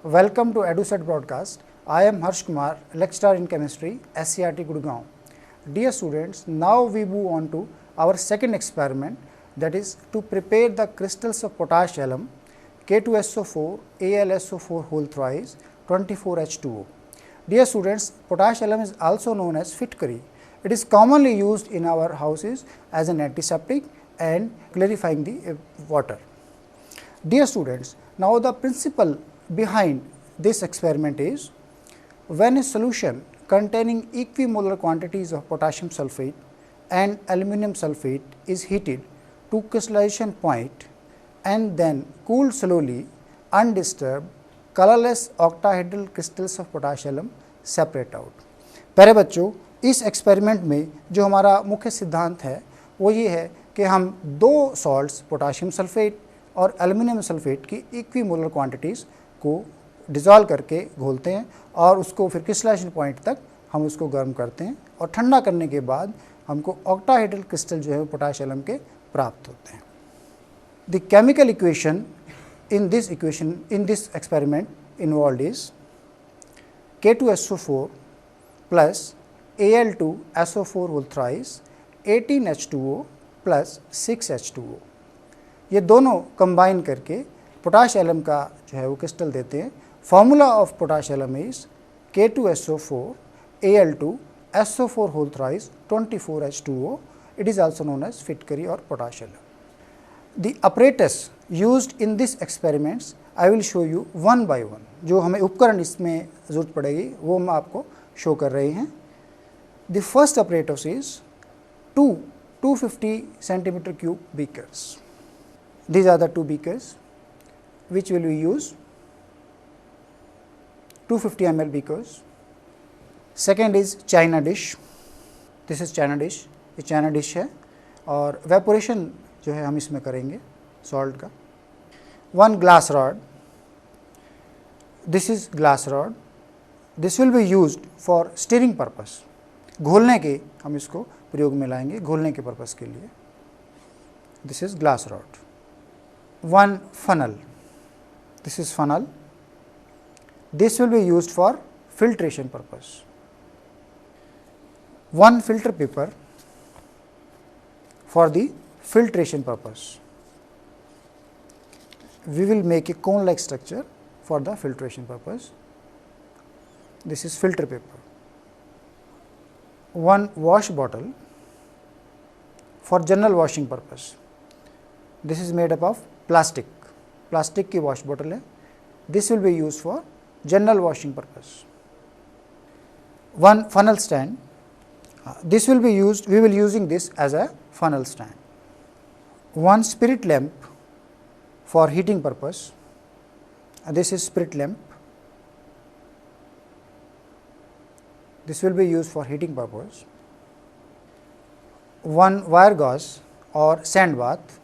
Welcome to EduSet broadcast. I am Harsh Kumar, lecturer in chemistry, SCRT Gurgaon. Dear students, now we move on to our second experiment, that is to prepare the crystals of potash alum K2SO4 AlSO4 whole thrice 24H2O. Dear students, potash alum is also known as Fitkari. It is commonly used in our houses as an antiseptic and clarifying the water. Dear students, now the principle behind this experiment is, when a solution containing equimolar quantities of potassium sulphate and aluminum sulphate is heated to crystallization point and then cooled slowly, undisturbed, colorless octahedral crystals of potash alum separate out. प्यारे बच्चों, इस experiment में जो हमारा मुख्य सिद्धांत है वो ये है कि हम दो सॉल्ट्स पोटाशियम सल्फेट और एल्युमिनियम सल्फेट की इक्विमोलर क्वांटिटीज़ को डिज़ोल्व करके घोलते हैं और उसको फिर क्रिस्टलाइजेशन पॉइंट तक हम उसको गर्म करते हैं और ठंडा करने के बाद हमको ऑक्टाहेड्रल क्रिस्टल जो है पोटाश एलम के प्राप्त होते हैं। The chemical equation in this experiment involved is K2SO4 plus Al2SO4 whole thrice 18H2O plus 6H2O, ये दोनों कंबाइन करके पोटाश एलम का जो है वो क्रिस्टल देते हैं। Formula of potash alum is K2SO4 Al2SO4 whole thrice 24H2O. It is also known as Fitkari or potash alum. The apparatus used in this experiments I will show you one by one. जो हमें उपकरण इसमें ज़रूरत पड़ेगी वो मैं आपको show कर रहे हैं। The first apparatus is two 250 centimeter cube beakers. These are the two beakers which will be used, 250 ml beakers. Second is China dish. This is China dish. ये China dish है और वेपोरेशन जो है हम इसमें करेंगे सॉल्ट का। One glass rod. This is glass rod. This will be used for stirring purpose. घोलने के हम इसको प्रयोग में लाएंगे, घोलने के पर्पस के लिए। This is glass rod. One funnel. This is funnel. This will be used for filtration purpose. One filter paper for the filtration purpose. We will make a cone like structure for the filtration purpose. This is filter paper. One wash bottle for general washing purpose. This is made up of plastic की wash bottle है. This will be used for general washing purpose. One funnel stand. This will be used, we will using this as a funnel stand. One spirit lamp for heating purpose. This is spirit lamp. This will be used for heating purpose. One wire gauze or sand bath.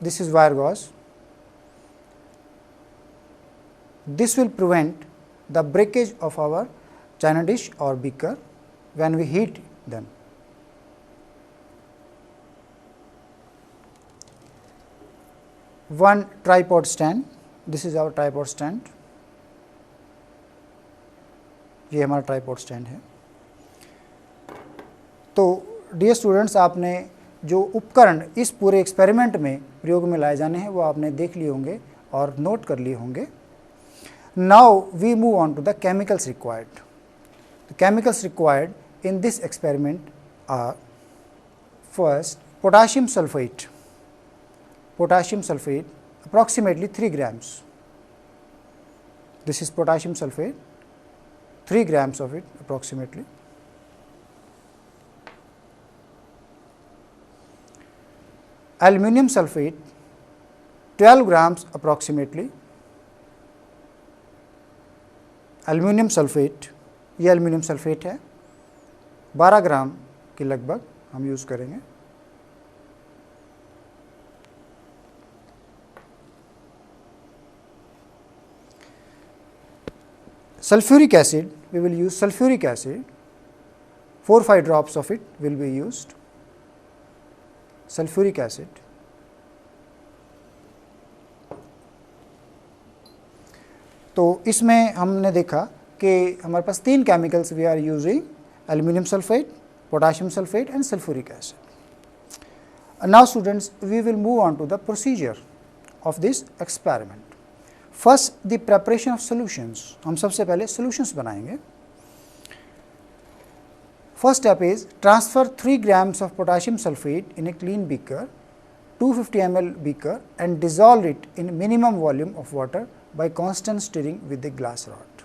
This is wire gauze. This will prevent the breakage of our China dish or beaker when we heat them. One tripod stand. This is our tripod stand. ये हमारा tripod stand है। तो dear students, आपने जो उपकरण इस पूरे experiment में प्रयोग में लाए जाने हैं वो आपने देख लिए होंगे और नोट कर लिए होंगे। Now we move on to the chemicals required. The chemicals required in this experiment are, first potassium sulphate approximately 3 grams. This is potassium sulphate, 3 grams of it approximately. Aluminium sulphate 12 grams approximately. Aluminium sulphate, ये aluminium sulphate है, 12 ग्राम के लगभग हम use करेंगे। Sulfuric acid, we will use sulfuric acid, 4-5 drops of it will be used. Sulfuric acid. तो इसमें हमने देखा कि हमारे पास 3 chemicals we are using, aluminium sulphate, potassium sulphate and sulphuric acid. Now students, we will move on to the procedure of this experiment. First the preparation of solutions, हम सबसे पहले सॉल्यूशंस बनाएंगे। First step is transfer 3 grams of potassium sulfate in a clean beaker, 250 ml beaker, and dissolve it in minimum volume of water by constant stirring with the glass rod।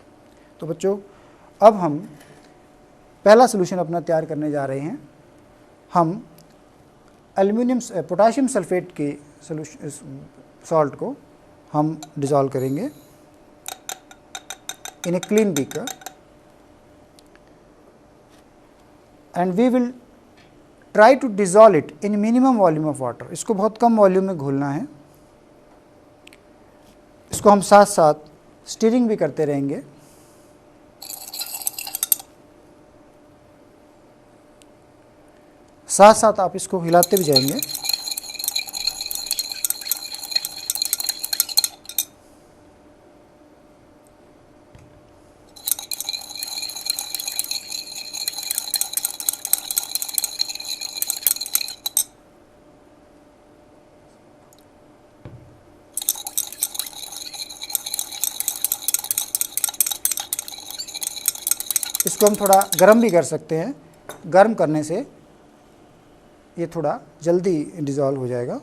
तो बच्चों, अब हम पहला solution अपना तैयार करने जा रहे हैं। हम पोटाशियम सल्फेट के सॉल्ट को हम डिज़ोल्व करेंगे in a clean beaker, and we will try to dissolve it in minimum volume of water. इसको बहुत कम वॉल्यूम में घोलना है। इसको हम साथ साथ स्टीरिंग भी करते रहेंगे। साथ साथ आप इसको हिलाते भी जाएंगे। इसको हम थोड़ा गर्म भी कर सकते हैं। गर्म करने से ये थोड़ा जल्दी डिज़ोल्व हो जाएगा।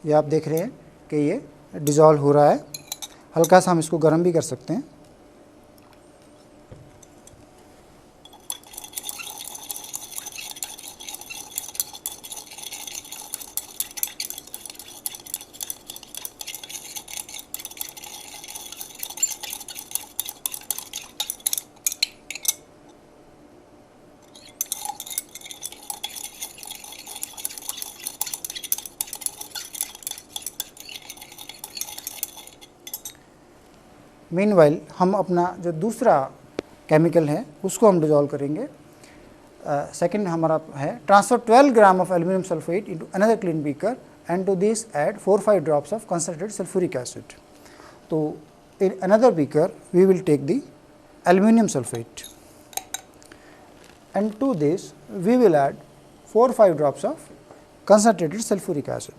ये आप देख रहे हैं कि ये डिज़ोल्व हो रहा है। हल्का सा हम इसको गर्म भी कर सकते हैं। मीनवाइल हम अपना जो दूसरा केमिकल है उसको हम डिज़ोल्व करेंगे। सेकंड हमारा है transfer 12 gram of aluminium sulphate into another clean beaker and to this add 4-5 drops of concentrated sulphuric acid. तो in another beaker we will take the aluminium sulphate and to this we will add 4-5 drops of concentrated sulfuric acid.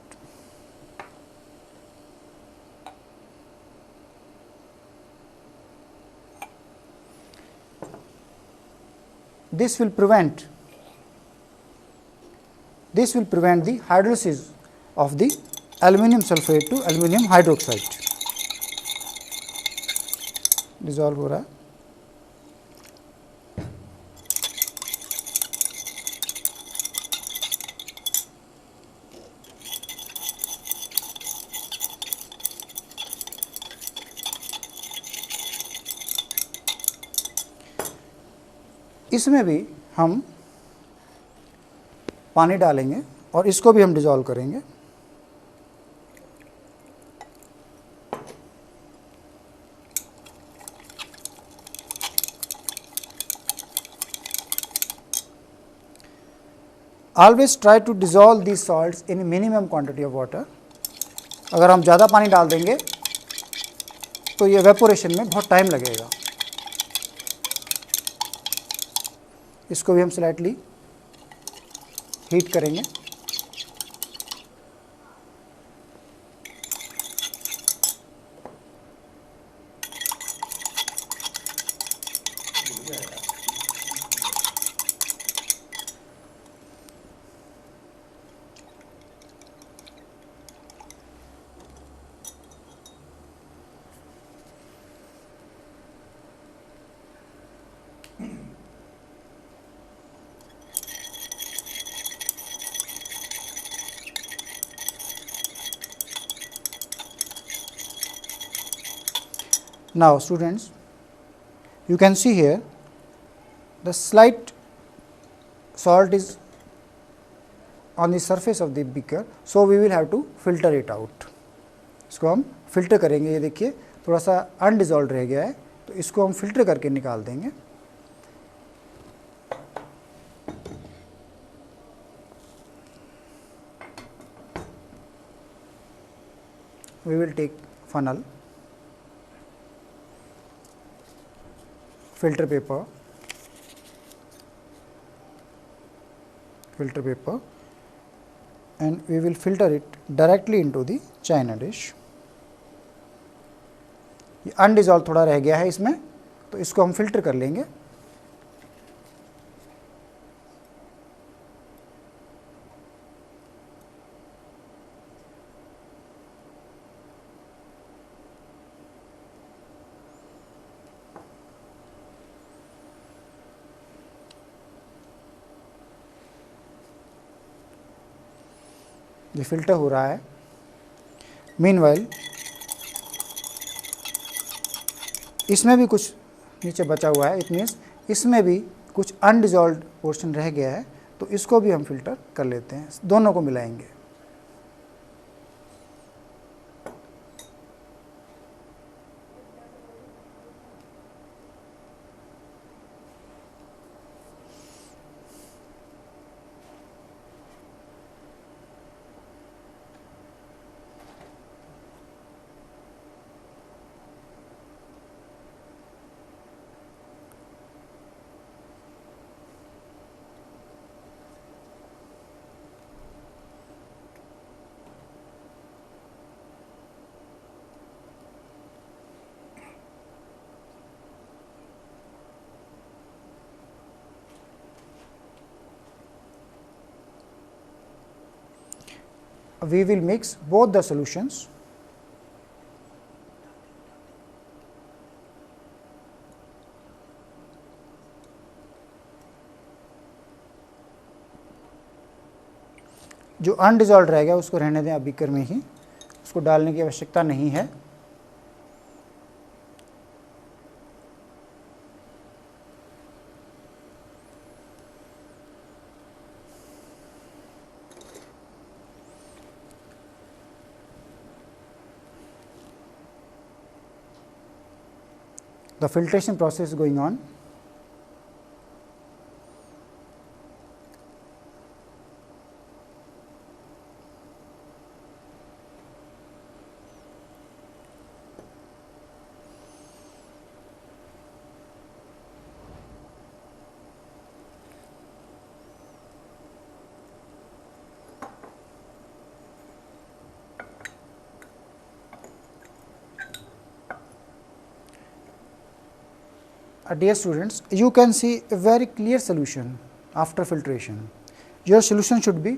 This will prevent the hydrolysis of the aluminium sulfate to aluminium hydroxide. Dissolve हो रहा है. इसमें भी हम पानी डालेंगे और इसको भी हम डिज़ोल्व करेंगे. Always try to dissolve these salts in minimum quantity of water. अगर हम ज़्यादा पानी डाल देंगे तो ये एवेपोरेशन में बहुत टाइम लगेगा. इसको भी हम स्लाइटली हीट करेंगे. Now students, you can see here the slight salt is on the surface of the beaker, so we will have to filter it out. इसको हम फिल्टर करेंगे। ये देखिए थोड़ा सा अनडिजॉल्व रह गया है, तो इसको हम फिल्टर करके निकाल देंगे। We will take funnel, filter paper, and we will filter it directly into the china dish. ये अनडिजॉल्व थोड़ा रह गया है इसमें, तो इसको हम फिल्टर कर लेंगे। ये फिल्टर हो रहा है। मीनवाइल इसमें भी कुछ नीचे बचा हुआ है, इट मीन्स इसमें भी कुछ अनडिजॉल्व्ड पोर्शन रह गया है, तो इसको भी हम फिल्टर कर लेते हैं। दोनों को मिलाएंगे। We will mix both the solutions. जो अनडिजॉल्व रह गया उसको रहने दें अब बीकर में ही, उसको डालने की आवश्यकता नहीं है। The filtration process is going on. Dear students, you can see a very clear solution after filtration. Your solution should be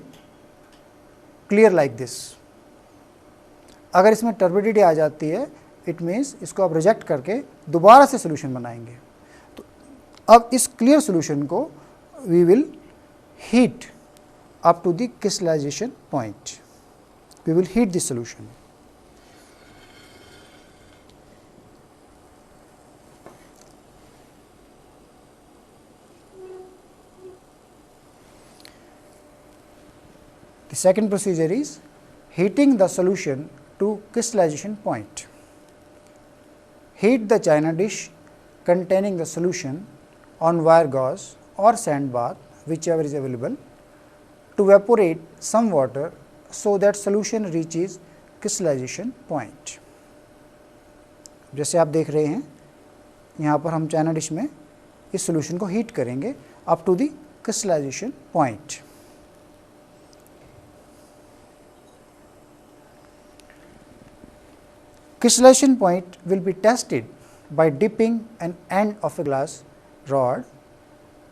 clear like this. अगर इसमें टर्बिडिटी आ जाती है, इट मीन्स इसको आप रिजेक्ट करके दोबारा से सोल्यूशन बनाएंगे। तो अब इस क्लियर सोल्यूशन को we will heat up to the crystallization point. We will heat this solution. The second procedure is heating the solution to crystallization point. Heat the china dish containing the solution on wire gauze or sand bath, whichever is available, to evaporate some water so that solution reaches crystallization point. जैसे आप देख रहे हैं, यहाँ पर हम China dish में इस सॉल्यूशन को हीट करेंगे up to the crystallization point. Crystallization point will be tested by dipping an end of a glass rod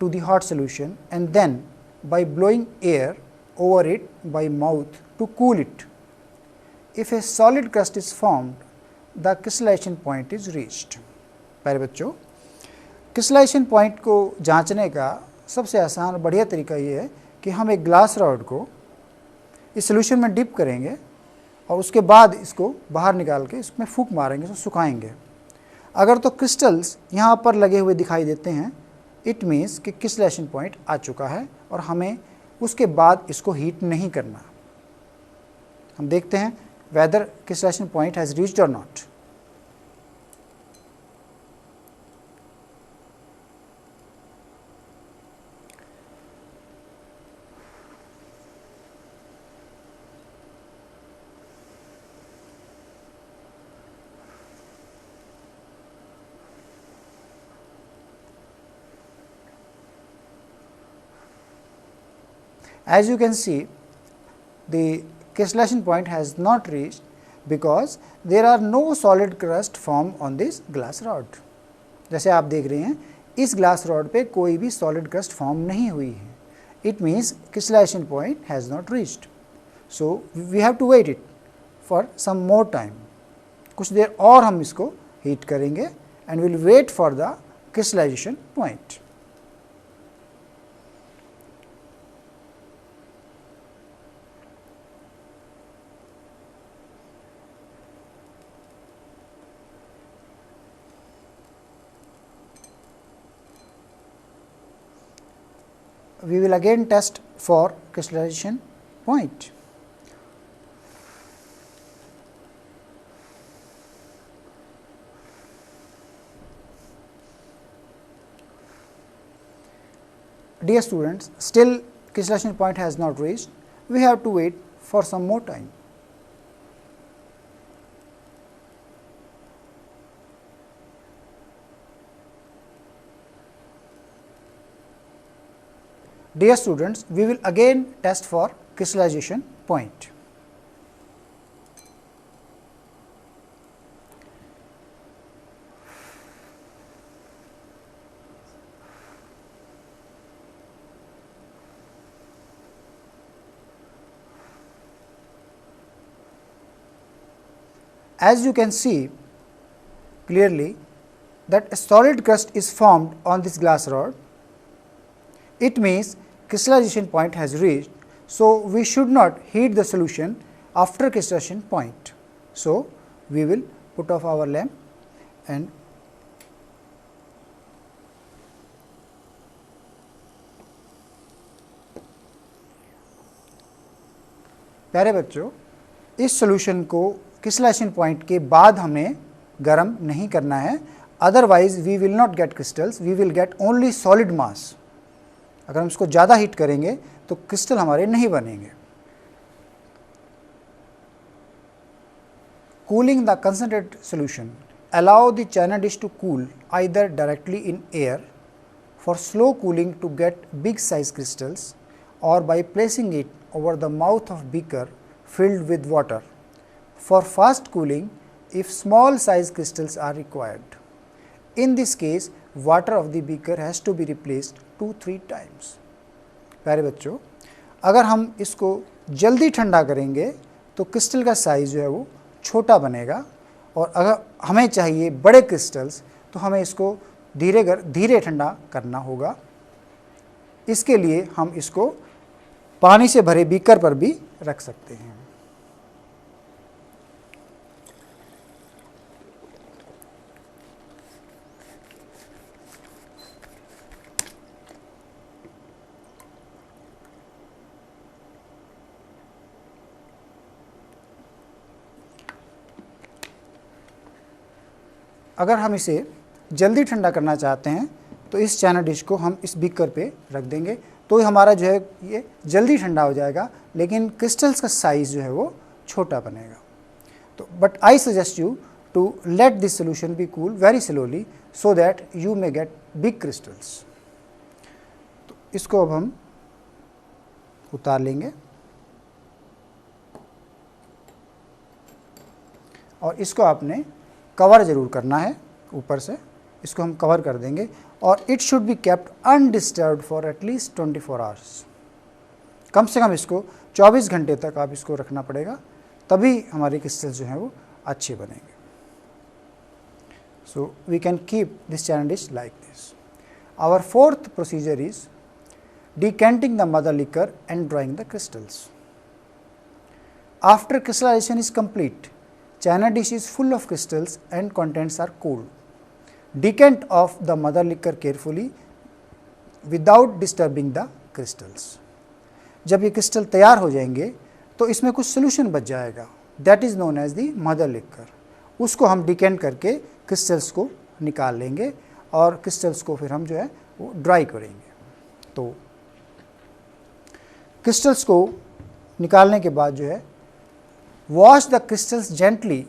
to the hot solution and then by blowing air over it by mouth to cool it. If a solid crust is formed, the crystallization point is reached. प्यारे बच्चों, crystallisation point को जांचने का सबसे आसान और बढ़िया तरीका ये है कि हम एक ग्लास रॉड को इस सॉल्यूशन में डिप करेंगे और उसके बाद इसको बाहर निकाल के इसमें फूंक मारेंगे, इसको सुखाएंगे। अगर तो क्रिस्टल्स यहाँ पर लगे हुए दिखाई देते हैं, इट मीन्स कि क्रिस्टलाइजेशन पॉइंट आ चुका है और हमें उसके बाद इसको हीट नहीं करना। हम देखते हैं whether crystallization point has reached और not. As you can see, the crystallization point has not reached because there are no solid crust formed on this glass rod. जैसे आप देख रहे हैं, इस ग्लास रॉड पे कोई भी सॉलिड क्रस्ट फॉर्म नहीं हुई है। It means crystallization point has not reached, so we have to wait it for some more time. कुछ देर और हम इसको हीट करेंगे and will wait for the crystallization point. We will again test for crystallization point. Dear students, still crystallization point has not reached. We have to wait for some more time. Dear students, we will again test for crystallization point. As you can see clearly that a solid crust is formed on this glass rod. It means crystallization point has reached, so we should not heat the solution after crystallization point. So, we will put off our lamp and प्यारे बच्चों, इस solution को crystallisation point के बाद हमें गर्म नहीं करना है, otherwise we will not get crystals, we will get only solid mass. अगर हम इसको ज़्यादा हीट करेंगे तो क्रिस्टल हमारे नहीं बनेंगे। Cooling the concentrated solution allow the china dish to cool either directly in air for slow cooling to get big size crystals और by placing it over the mouth of beaker filled with water. For fast cooling, if small size crystals are required. In this case, water of the beaker has to be replaced 2-3 times. प्यारे बच्चों, अगर हम इसको जल्दी ठंडा करेंगे तो crystal का साइज़ जो है वो छोटा बनेगा, और अगर हमें चाहिए बड़े क्रिस्टल्स तो हमें इसको धीरे ठंडा करना होगा। इसके लिए हम इसको पानी से भरे बीकर पर भी रख सकते हैं। अगर हम इसे जल्दी ठंडा करना चाहते हैं तो इस चाइना डिश को हम इस बीकर पे रख देंगे, तो हमारा जो है ये जल्दी ठंडा हो जाएगा, लेकिन क्रिस्टल्स का साइज़ जो है वो छोटा बनेगा। तो but I suggest you to let this solution be cool very slowly so that you may get big crystals. तो इसको अब हम उतार लेंगे और इसको आपने कवर ज़रूर करना है ऊपर से, इसको हम कवर कर देंगे और it should be kept undisturbed for at least 24 hours. कम से कम इसको 24 घंटे तक आप इसको रखना पड़ेगा, तभी हमारे क्रिस्टल्स जो हैं वो अच्छे बनेंगे। So we can keep this china dish like this. Our fourth procedure is decanting the mother liquor and drying the crystals. After crystallization is complete, china dish is full of crystals and contents are cooled. decant of the mother liquor carefully without disturbing the crystals. जब ये crystal तैयार हो जाएंगे तो इसमें कुछ solution बच जाएगा, that is known as the mother liquor. उसको हम डिकेंट करके क्रिस्टल्स को निकाल लेंगे और क्रिस्टल्स को फिर हम जो है वो ड्राई करेंगे। तो क्रिस्टल्स को निकालने के बाद जो है wash the crystals gently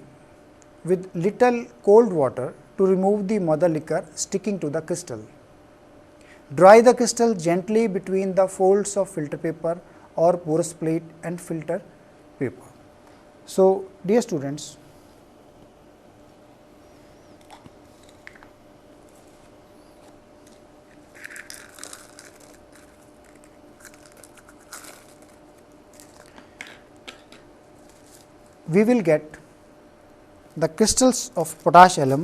with little cold water to remove the mother liquor sticking to the crystal. Dry the crystal gently between the folds of filter paper or porous plate and filter paper. So, dear students, we will get the crystals of potash alum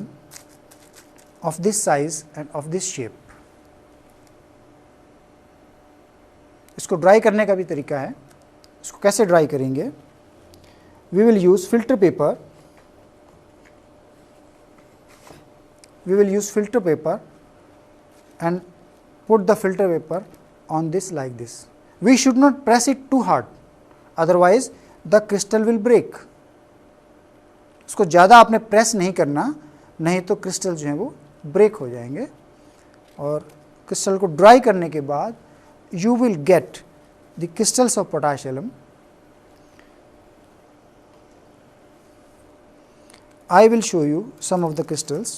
of this size and of this shape. इसको dry करने का भी तरीका है। इसको कैसे dry करेंगे? We will use filter paper, and put the filter paper on this like this. We should not press it too hard, otherwise the crystal will break. इसको ज़्यादा आपने प्रेस नहीं करना, नहीं तो क्रिस्टल जो है वो ब्रेक हो जाएंगे। और क्रिस्टल को ड्राई करने के बाद you will get the crystals of potash alum. I will show you some of the crystals.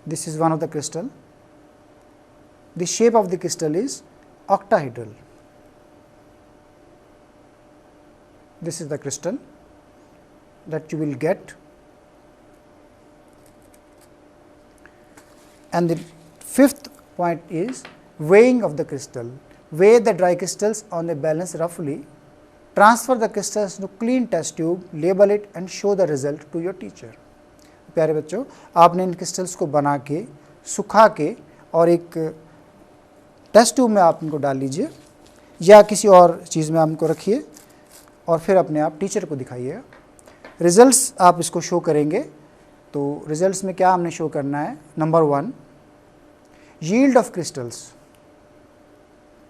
This is one of the crystal. The shape of the crystal is octahedral. This is the crystal that you will get. And the fifth point is weighing of the crystal. Weigh the dry crystals on a balance roughly. Transfer the crystals to clean test tube, label it and show the result to your teacher. प्यारे बच्चों, आपने इन crystals को बना के, सुखा के और एक टेस्ट ट्यूब में आप इनको डाल लीजिए या किसी और चीज़ में आप इनको रखिए और फिर अपने आप टीचर को दिखाइएगा। रिजल्ट्स आप इसको शो करेंगे, तो रिजल्ट्स में क्या हमने शो करना है? Number 1, yield of crystals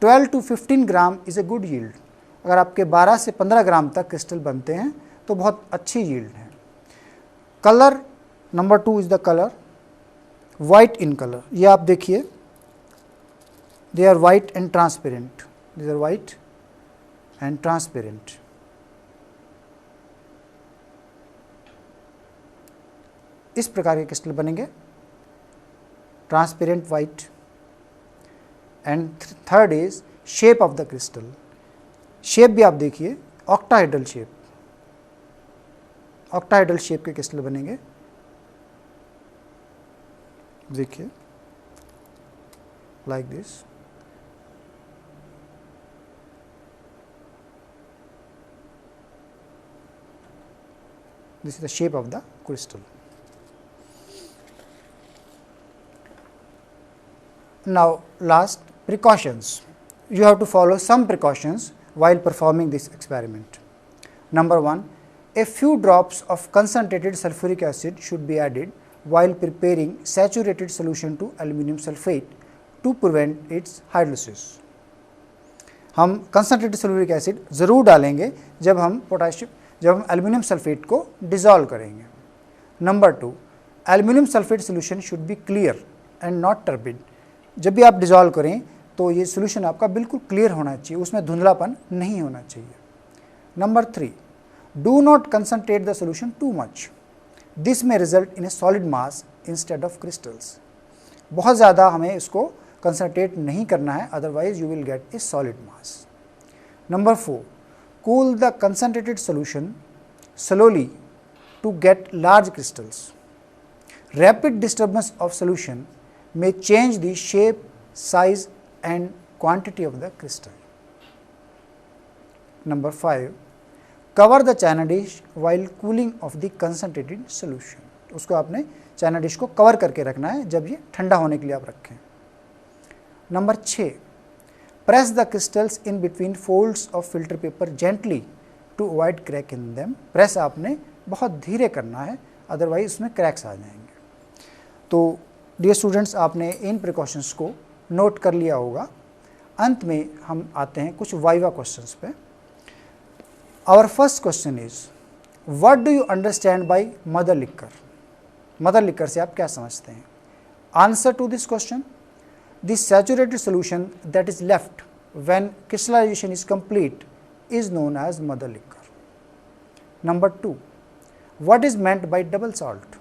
12 to 15 gram is a good yield. अगर आपके 12 से 15 ग्राम तक क्रिस्टल बनते हैं तो बहुत अच्छी यील्ड है। Colour number 2 is the colour, white in colour. ये आप देखिए, they are white and transparent, these are white and transparent. इस प्रकार के क्रिस्टल बनेंगे, transparent white. And third is shape of the crystal. Shape भी आप देखिए, ऑक्टाहेड्रल शेप, ऑक्टाहेड्रल शेप के क्रिस्टल बनेंगे। देखिए like this. This is the shape of the crystal. Now, last, precautions. You have to follow some precautions while performing this experiment. Number 1, a few drops of concentrated sulfuric acid should be added while preparing saturated solution to aluminum sulphate to prevent its hydrolysis. हम concentrated sulphuric acid ज़रूर डालेंगे जब हम aluminium sulphate को dissolve करेंगे। Number 2, aluminium sulphate solution should be clear and not turbid. जब भी आप डिज़ोल्व करें तो ये सोल्यूशन आपका बिल्कुल क्लियर होना चाहिए, उसमें धुंधलापन नहीं होना चाहिए। Number 3, do not concentrate the solution too much, this में result in a solid mass instead of crystals. बहुत ज़्यादा हमें इसको कंसनट्रेट नहीं करना है, otherwise you will get a solid mass. Number 4, cool the concentrated solution slowly to get large crystals. Rapid disturbance of solution may change the shape, size and quantity of the crystal. Number 5, cover the china dish while cooling of the concentrated solution. उसको आपने China dish को cover करके रखना है जब ये ठंडा होने के लिए आप रखें। Number 6, press the crystals in between folds of filter paper gently to avoid crack in them. Press आपने बहुत धीरे करना है, अदरवाइज उसमें क्रैक्स आ जाएंगे। तो डियर स्टूडेंट्स, आपने इन प्रिकॉशंस को नोट कर लिया होगा। अंत में हम आते हैं कुछ वाइवा क्वेश्चंस पे। Our first question is, what do you understand by mother liquor? Mother liquor से आप क्या समझते हैं? Answer to this question, the saturated solution that is left when crystallization is complete is known as mother liquor. Number 2, what is meant by double salt?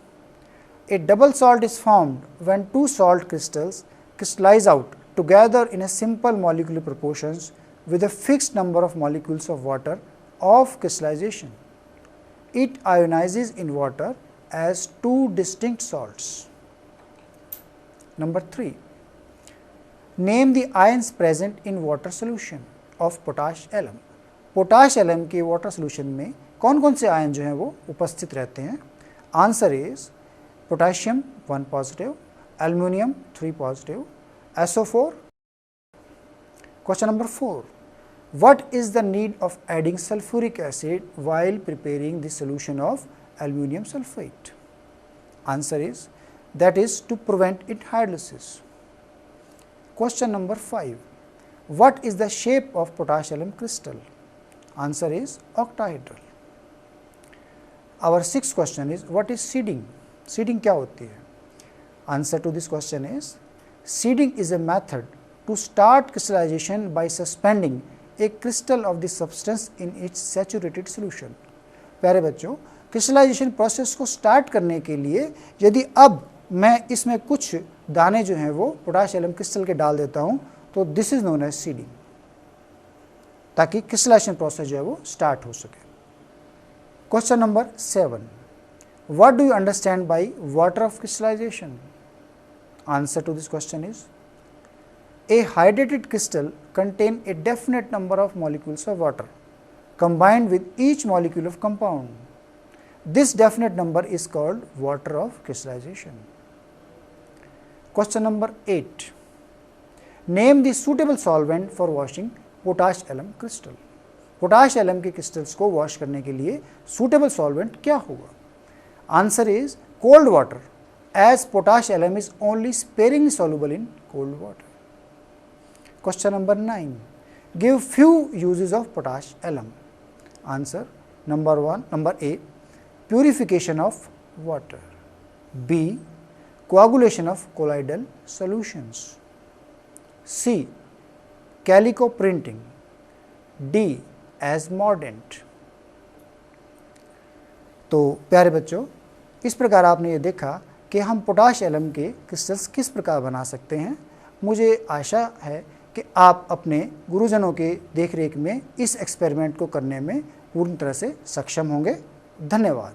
A double salt is formed when two salt crystals crystallize out together in a simple molecular proportions with a fixed number of molecules of water of crystallization. It ionizes in water as two distinct salts. Number 3, name the ions present in water solution of potash alum. Potash alum के water solution में कौन कौन से ion जो हैं वो उपस्थित रहते हैं? Answer is potassium 1 positive, aluminium 3 positive, SO4। Question number 4, what is the need of adding sulphuric acid while preparing the solution of aluminium sulphate? Answer is that is to prevent it hydrolysis. Question number 5, what is the shape of potash alum crystal? Answer is octahedral. Our sixth question is, what is seeding? Seeding क्या होती है? Answer to this question is, seeding is a method to start crystallization by suspending a crystal of the substance in its saturated solution. प्यारे बच्चों, crystallisation process को start करने के लिए यदि अब मैं इसमें कुछ दाने जो हैं वो पोटाश एलम क्रिस्टल के डाल देता हूँ, तो this is known as seeding, ताकि क्रिस्टलाइजेशन प्रोसेस जो है वो स्टार्ट हो सके। Question number 7, what do you understand by water of crystallization? Answer to this question is, a hydrated crystal contain a definite number of molecules of water combined with each molecule of compound. This definite number is called water of crystallization. Question number 8, name the suitable solvent for washing potash alum crystal. Potash alum के crystals को wash करने के लिए suitable solvent क्या होगा? Answer is cold water, as potash alum is only sparingly soluble in cold water. Question number 9, give few uses of potash alum. Answer number A, purification of water, B, coagulation of colloidal solutions, C, calico printing, D, as mordant. तो प्यारे बच्चों, इस प्रकार आपने ये देखा कि हम पोटाश एलम के क्रिस्टल्स किस प्रकार बना सकते हैं. मुझे आशा है कि आप अपने गुरुजनों के देखरेख में इस एक्सपेरिमेंट को करने में पूर्ण तरह से सक्षम होंगे. धन्यवाद.